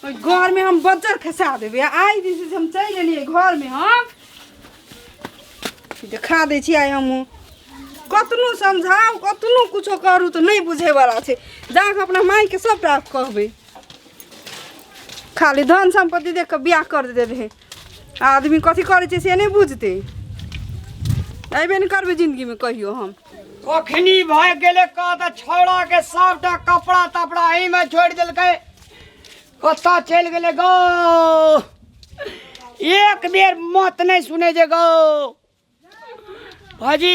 घर में हम बजर खसा देवे आई दिन से हम चल एलिए घर में हम देखा दे छी आई हम कतनो समझाओ कतनो कुछो करू तो नहीं बुझे वाला छे जाके अपना माई के सबटा कहबे खाली धन संपत्ति देख के बियाह कर देबे है आदमी कथी करे छे से नहीं बुझते अइबे नहीं करबे जिंदगी में कहियो हम कखनी भाई गेले का त छौड़ा के सबटा कपड़ा तपड़ा एही में छोड़ देलकै कत्ता चल गेले गो एक बेर मत नहीं सुने जे गो भाजी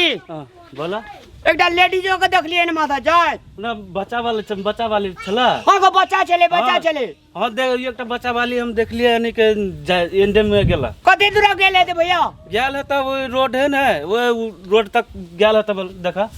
बोला एकटा लेडीजो के देखलिए न माथा जाय ना बच्चा वाली छला हां गो बच्चा चले हां देख एकटा बच्चा वाली हम देखलिए यानी के एंडे में गेला कते दूर गेले थे भैया गेल है तब रोड है ना वो रोड तक गेल है तब देखा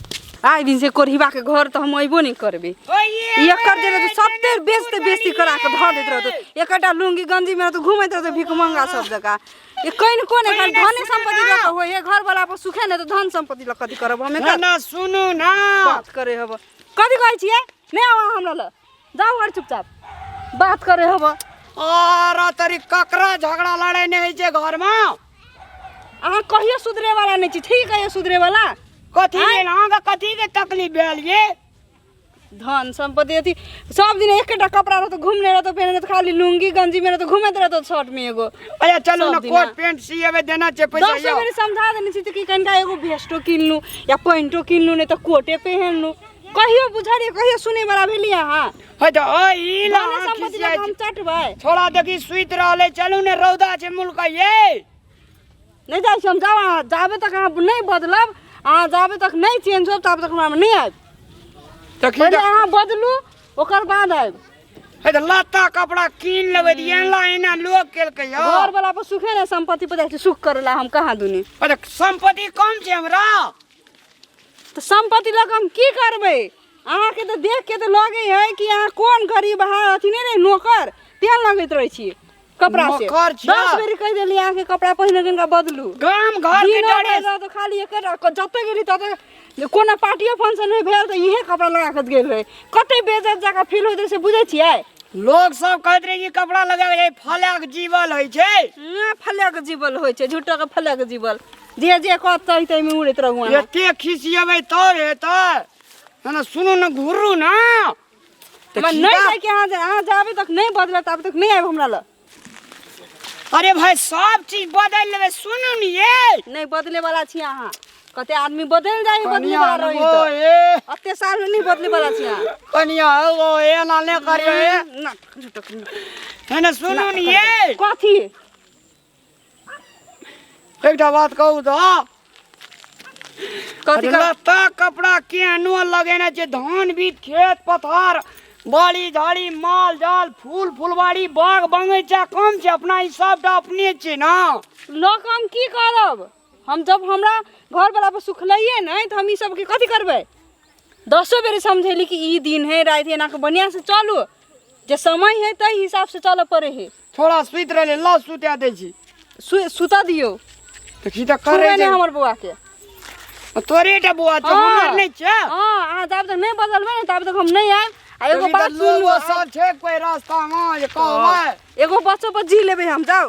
आई दिन से कोरहिबा के घर तो हम अइबो नहीं करबे एकर जे तो सबते बेइज्जती करा के ध देत रहत एकटा लुंगी गंजी में तो घुमैत रहत भिख मंगा सब जगह ये कइन कोन है धन संपत्ति लक होय है घर वाला पर सुखे न तो धन संपत्ति लक कथि करब हमें ना सुनु ना बात करे हब कथि कहै छियै नै आवा हमरा ल जाओ घर चुपचाप बात करे हब और तरी ककरा झगड़ा लड़ाई नहीं होय छै घर में अहाँ कहियो सुधरे वाला नहीं छी ठीक है सुधरे वाला कथी लेल अहाँ कथी के तकलीफ भेल ये धन संपत्ति अथी सब दिन एकटा कपड़ा रहत घूमने रहत पहने तो खाली लुंगी गंजी में तो घूमत रहत शर्ट में एगो अया चलो ना कोट पैंट सिएबे देना छै पैसा 10 बेर समझा देने छी कि कनका एगो भेस्टो किनलू या पैंटो किनलू नहीं तो कोटे पहनलू कहियो बुझारिए कहियो सुने वाला भेली अहाँ है तो ई ला धन संपत्ति लग हम चटबै थोड़ा देखी सुइत रहले चलू ने रौदा छै मुल्क ये नहीं जाय समझावा जाबे तक अहाँ नहीं बदलब अहाँ जाबे तक नहीं चेंज होब तब तक हमरा नहीं आब पहले अहाँ बदलू ओकर बाद आब है तो लत्ता कपड़ा कीन लेबे एला एना लोग केलकै यो घर वाला पर सुखे ना संपत्ति पर जाके सुख करला हम कहाँ दुनी अरे संपत्ति कम छै हमरा तो संपत्ति लग हम की करबे अहाँ के तो देख के तो लगे है कि अहाँ कौन गरीब अहाँ अथी नहीं नौकर तेल लगैत रहे छी कपड़ा से 10 बेर कह देली अहाँ के कपड़ा पहिने गंगा बदलू गाम घर के डरे तो खाली एक जते गेली तते कोना पार्टियो फंक्शन नहीं भेल तो इहे कपड़ा लगा के गेल रहे कते बेइज्जत जगह फील होइत से बुझै छियै लोग सब कहत रहे कि कपड़ा लगा के फलक जीवल होय छै फलक जीवल होय छै झूठा के फलक जीवल जे जे कहतै तै में उड़ैत रहू एते खिसियबै तब हेतै ना सुनु न घुरु ना मैं नहीं जाय के अहाँ जाबे तक नहीं बदलत तब तक नहीं आब हमरा ल अरे भाई सब चीज बदल लेबे सुनु न ये नहीं बदले वाला छी अहाँ कते आदमी बदल जाय बदले वाला रही तो अते साल में नहीं बदले वाला छी अहाँ कनिया ओ एना ले करियो ए ना है ना सुनु न ये कथी एकटा बात कहू तो कथी लत्ता कपड़ा केहनो लगेने छै धान बीत खेत पथार बाड़ी झाड़ी माल जाल फूल फुलवाड़ी बाग बगीचा कम छै अपना ई सबटा अपने छै ना लोग हम की करब हम जब हमरा घर वाला पर सुखलइए नहीं तो हम ई सब के कथी करबै 10 बेर समझेली कि ई दिन है रात है ना के बढ़िया से चलू जे समय है तई हिसाब से चल पड़े है थोड़ा सुइत रहले ला सुता दे छी सुता दियो देखी त करे ने हमर बुआ के तोरेटा बुआ तो हमर नहीं छै हां जब तक नहीं बदलबे ना तब तक हम नहीं आए एगो बात सुन लो सब छै कोई रास्ता में ये कहबै एगो बच्चो पर जी लेबे हम जाओ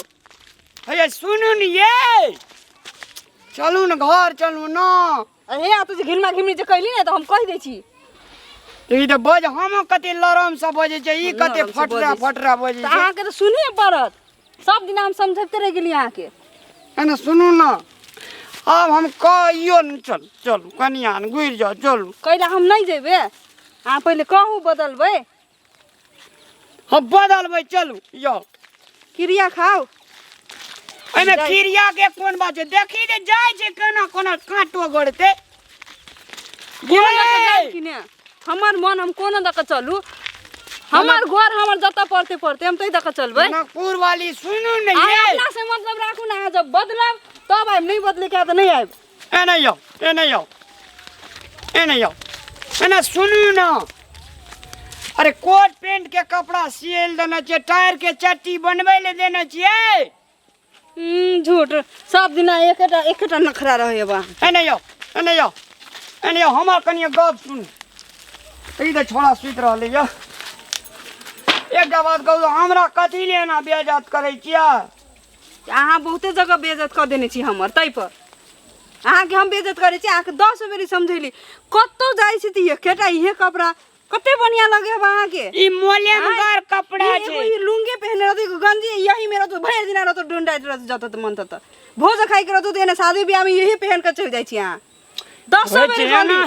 हे सुनु न ये चलू न घर चलू न अरे आ तू घिनमा घिमनी जे कहली ना तो हम कह दै छी ई त बज हम कते लरम से बजे छै ई कते फटरा बजे छै अहाँ के तो सुनिए पड़त सब दिन हम समझते रह गेली अहाँ के एना सुनु न अब हम कहियो न चलू कनिया न गुइर जाओ चलू कैला हम नहीं जेबे अहाँ पहले कहू बदलबै हम बदलबै चलू यो क्रिया खाओ एमे क्रिया के कोन बात छै देखी दे जाय छै केना कोना कांटो गड़ते ये हमर मन हम कोना दक चलू हमर घर हमर जता पड़ते हम तई दक चलबै नागपुर वाली सुनु न ये अपना से मतलब राखू ना जब बदलब तब आइब नहीं बदले के तो नहीं आइब एना यो एना सुनु न अरे कोट पैंट के कपड़ा सियल देना छै टायर के चट्टी बनबै ले देना छियै झूठ सब दिन एकटा नखरा रहे बा एने यो हमर कनिया गप सुन ई त छोड़ा सुइत रहले यो एकटा बात कहू हमरा कथी लेना बेइज्जत करै छियै अहाँ बहुते जगह बेइज्जत कर देने छी हमर तै पर अहाँ के हम बेइज्जत करे छी अहाँ के 10 बेरी समझैली कत्तो जाइ छी त एकेटा इहे कपड़ा कते बढ़िया लगे अब अहाँ के ई मोलेमगर कपड़ा छै ई लुंगी पहने रहती गंजी यही मेरा तो भर दिन रहतो ढूंढाइत रहतो जत त मन त भोज खाइ के रहतो एने शादी ब्याह में यही पहन के चल जाइ छी अहाँ 10 बेरी कहली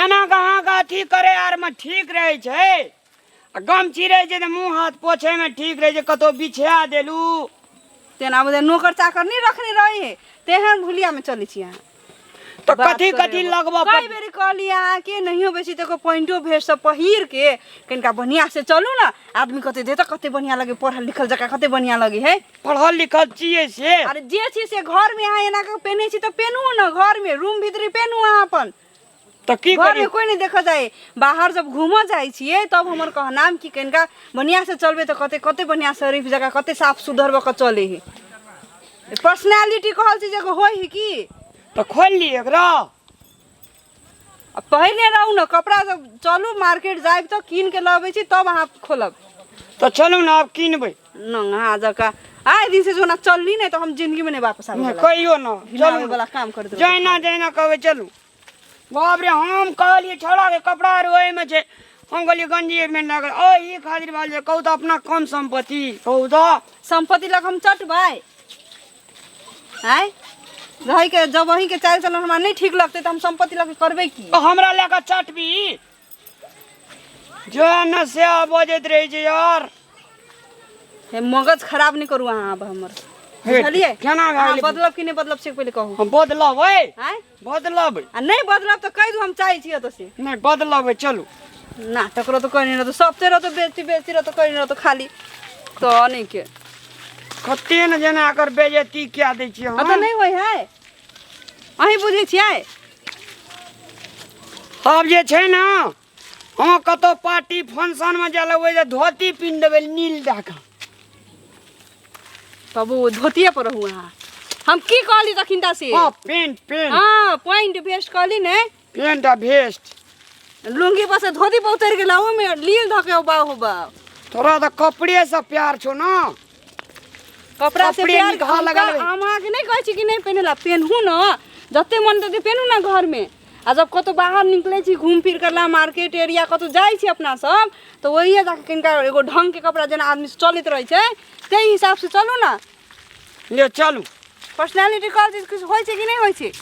एना कहाँ का अथी करे यार में ठीक रहे छै गमछी रहे छै त मुंह हाथ पोछे में ठीक रहे छै कतो बिछा देलू तेना बदे नौकर चाकर नहीं रखने रहे तेहन भुलिया में चली छी अहाँ तो कथी कथी लगबा कई बेरी कहली अहाँ के नहियो बेसी त को पॉइंटो भेज सब पहिर के कनका बढ़िया से चलू ना आदमी कते दे त कते बढ़िया लगे पढ़ल लिखल जका कते बढ़िया लगे है पढ़ल लिखल छियै से अरे जे छी से घर में अहाँ एना के पहने छी त पहनू ना घर में रूम भीतरी पहनू अहाँ अपन तो की घर करी में कोई नहीं देखा जाए बाहर जब घूम जाए छिए तब हमर कहनाम की कनका बढ़िया से चलबे त कते कते बढ़िया शरीफ जगह कते साफ सुधर ब के चले है पर्सनालिटी कहल चीज एगो होय है की तो खोल ली एकरा अब पहले रहू ना कपड़ा सब चलू मार्केट जाए तो कीन के लाबे छी तब अहाँ खोलब तो चलू ना अब कीनबै नंगा जका आए दिन से जो ना चलली नहीं तो हम जिंदगी में नहीं वापस आवे वाला कहियो ना चलू वाला काम कर दो जैना जैना कहबै चलू बाप रे हम कहलिए छोड़ा के कपड़ा रोए में छे हम कहलिए गंजी में लग ओ ई खातिर बाल जे कहू तो अपना कम संपत्ति कहू तो संपत्ति लग हम चट भाई आए रही के जब वही के चाल चलन हमरा नहीं ठीक लगते तो हम संपत्ति लग करबे की तो हमरा लेकर चटबी जो न से बजत रहे छै यार हे मगज खराब नहीं करू अहाँ अब हमर बुझलिए केना अहाँ भए बदलब कि नहीं बदलब से पहले कहू हम बदलबै आए बदलबै आ नहीं बदलब तो कह दू हम चाहे छी तो से नहीं बदलबै चलू नाटक रो तो कहीं रह तो सबते रह तो बेचती बेचती रह तो कहीं रह तो खाली तो नहीं के कते न जना कर बेइज्जती क्या दै छी अब तो हम नहीं होय है अही बुझे छियै अब जे छै ना हम कतो पार्टी फंक्शन में जलबै जे धोती पिन देबै नील दाका तब वो धोतिए पर रहू अहाँ हम की कहली तखिनता से हां पेंट पेंट हाँ पॉइंट वेस्ट कहली ने पेंट आ वेस्ट लुंगी पर से धोती पर उतर गेला ओ में लील धके बा हो बा तोरा तो कपड़े से प्यार छौ ना कपड़ा से कपड़े प्यार निकाल लगा लेबै। हम अहाँ के नहीं कहै छी कि नहीं पहनेला पहनहू ना जते मन तते पहनू ना घर में आ जब कतो बाहर निकले छी घूम फिर करला मार्केट एरिया कतो जाई छी अपना सब तो वही जाके किनका एगो ढंग के कपड़ा जेना आदमी चलित रहे छै ते हिसाब से चलू ना ले चलू पर्सनालिटी कॉल चीज कुछ होय छै कि नहीं होय छै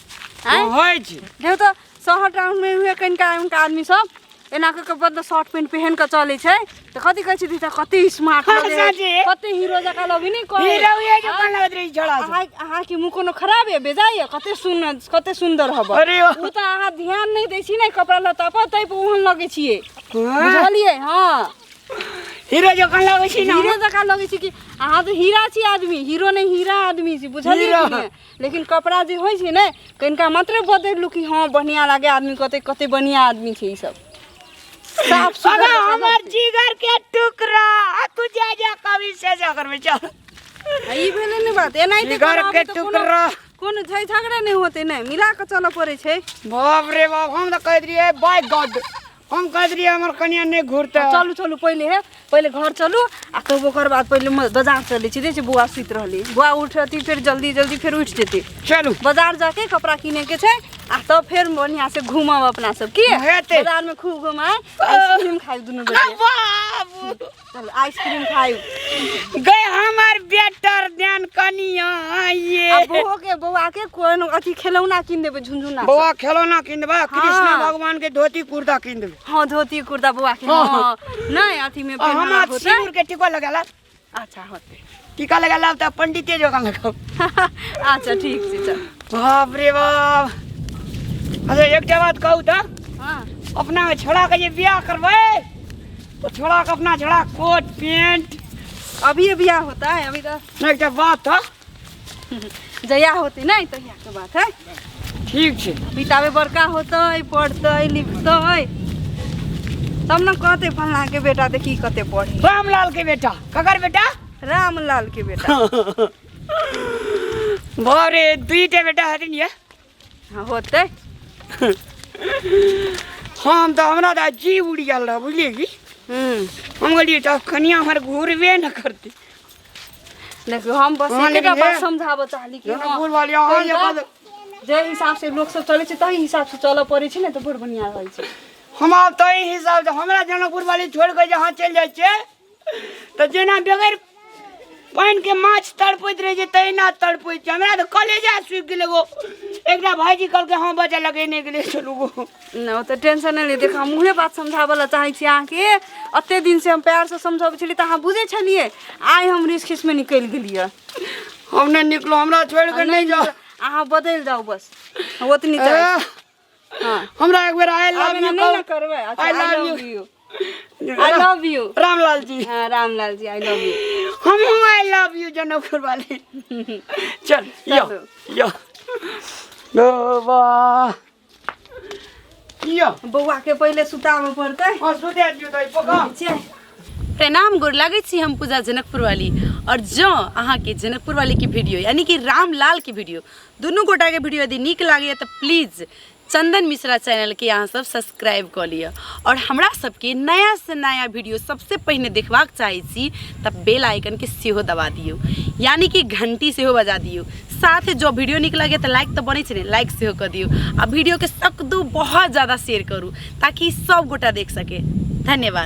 हैं होय छै देखो तो शहर टाउन में हुए कनिका उनका आदमी सब एना के बदला शर्ट पैंट पहन के चले छै तो कथि कहै छै दीदा कते स्मार्ट हाँ, लगे साँची। कते हीरो जका लगे नहीं कहे हीरो ये जो कन लगत रही छड़ा अहाँ के मुंह कोनो खराब है बेजाय कते सुंदर हब अरे वाह। उ त अहाँ ध्यान नहीं दै छी नहीं कपड़ा लत्ता पर तै पर ओहन लगे छिए बुझलिए हां हीरो जो कन लगै छी ना हीरो जका लगे छी कि अहाँ तो हीरा छी आदमी हीरो नहीं हीरा आदमी छी बुझलिए हीरा। कि नहीं? लेकिन कपड़ा जे होय छै ने कनिका मात्र बदलू कि हां बढ़िया लागे आदमी कते कते बढ़िया आदमी छै ई सब साफ सुथरा अगर हमर जिगर के टुकड़ा तू जा कवि से जा करबे चल ई भेले नहीं बात एनाइ ते जिगर के टुकड़ा कोनो झै झगड़ा नहीं होते नहीं मिला के चल पड़े छै बाप रे बाप हम तो कह दिए बाय गॉड हम कह दिए हमर कन्या नहीं घुरता चलू चलू पहले घर चलू आ तब ओकर बाद पहले बाजार चले छी देखी बुआ सुत रहली बुआ उठती फिर जल्दी जल्दी फिर उठ जेती चलू बाजार जाके कपड़ा किने के छै आ तब फिर बढ़िया से घूमब अपना सब की हेतै। बाजार में खूब घुमाए आइसक्रीम खाई दुनू बजे बाबू चल आइसक्रीम खाई गए हमर बेटर ध्यान कनिया ये आ बउआ के कोनो अथी खिलौना किन देबे झुनझुना सब। बउआ खिलौना किन देबा कृष्ण भगवान के धोती कुर्ता किन देबे हाँ धोती कुर्ता बुआ के हाँ नहीं अथी में पहनना हम होता सिंदूर के टिका लगाला अच्छा होते टीका लगाला त पंडिते जो लगाओ अच्छा ठीक छै चल बाप रे बाप अच्छा एक बात कहू त हाँ अपना छोड़ा के ये ब्याह करबे तो छोड़ा के अपना छोड़ा कोट पैंट अभी बियाह होता है अभी तो ना एक बात था जया होती नहीं तो यहाँ के बात है ठीक छै बितावे बड़का होते पढ़ते लिखते तब न कहते फलना के बेटा देखी कते पढ़े रामलाल के बेटा ककर बेटा रामलाल के बेटा बारे दुईटे बेटा हथिन ये हाँ होते हम तो हमरा दा जी उड़ गेल रह बुझलिए की हम बोलिए तो कनिया हमारे घूरबे न करती। देखो हम बस हाँ, एकेटा लेकिन बात ये- समझाबो चाहली कि जनकपुर वाली अहाँ जे बात जे हिसाब से लोग सब चले छै ताहि हिसाब से चलऽ पड़ै छै ने तऽ बड़ बढ़िया रहै छै। हम आब ताहि हिसाब से हमरा जनकपुर वाली छोड़ के जहाँ चल जाए छे तो जेना बगैर पानी के माछ तड़पैत रहे तहिना तड़पैत छै। हमरा तो कलेजा सूखि गेल एगो एकटा भाईजी कहलकै हाँ बच्चा लगेने गेलै चलू गो न ओ तऽ टेंशन नहि ले। देख हम उहे बात समझाबऽ ला चाहै छी अहाँके। अते दिन से हम प्यार से समझाबै छलियै तऽ अहाँ बुझै छलियै। आइ हम रिस खिस में निकलि गेलियै। हम नहीं निकलो हमरा छोड़ के नहीं जाओ। अहाँ बदलि जाओ बस ओतनी चाहै छी। हाँ हमरा एक बेर आई लव यू नहीं करबै। अच्छा I love I love you. I love you Ramlal ji. हाँ Ramlal ji I love you. हम आई लव यू जनकपुर वाले। चल यो वाह यो बौआ के पहिले सुताबऽ पड़तै। और सुते दियो तो पका। प्रणाम गोर लागै छी हम पूजा जनकपुर वाली। और जो अहाँ के जनकपुर वाली की वीडियो यानी कि रामलाल की वीडियो दुनू गोटा के वीडियो यदि नीक लागैए तो प्लीज चंदन मिश्रा चैनल के यहाँ सब सब्सक्राइब कर लिया। और हमरा सबके नया से नया वीडियो सबसे पहले देखबाक चाहे छी तब बेल आइकन के सेहो दबा दियो यानी कि घंटी सेहो बजा दियो। साथ जो वीडियो नीक लगे तो लाइक तो बने छे लाइक सेहो कर दियो। आ वीडियो के सकदू बहुत ज़्यादा शेयर करूँ ताकि सब गोटा देख सके। धन्यवाद।